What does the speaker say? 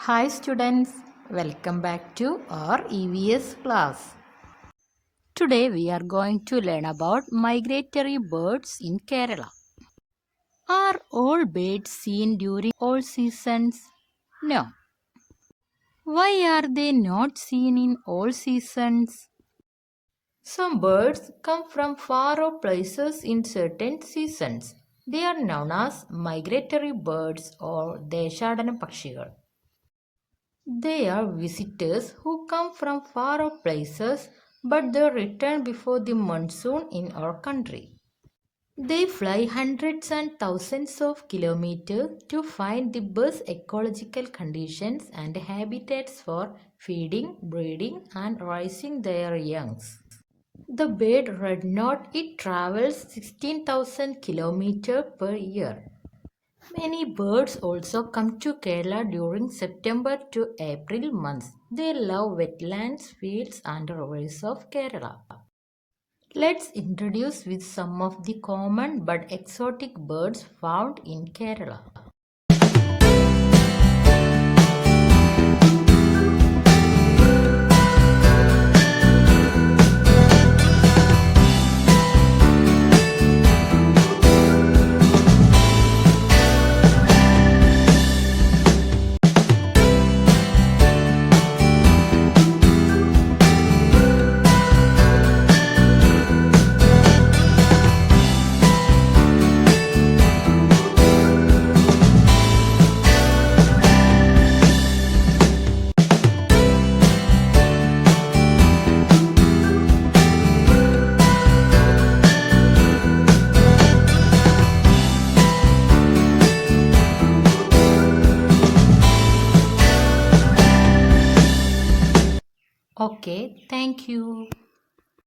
Hi students, welcome back to our EVS class. Today we are going to learn about migratory birds in Kerala. Are all birds seen during all seasons? No. Why are they not seen in all seasons? Some birds come from far off places in certain seasons. They are known as migratory birds or Deshadana Pakshigal. They are visitors who come from far off places but they return before the monsoon in our country. They fly hundreds and thousands of kilometers to find the best ecological conditions and habitats for feeding, breeding, and raising their youngs. The bird red knot it travels 16,000 kilometers per year. Many birds also come to Kerala during September to April months. They love wetlands, fields and rivers of Kerala. Let's introduce with some of the common but exotic birds found in Kerala. Okay, thank you.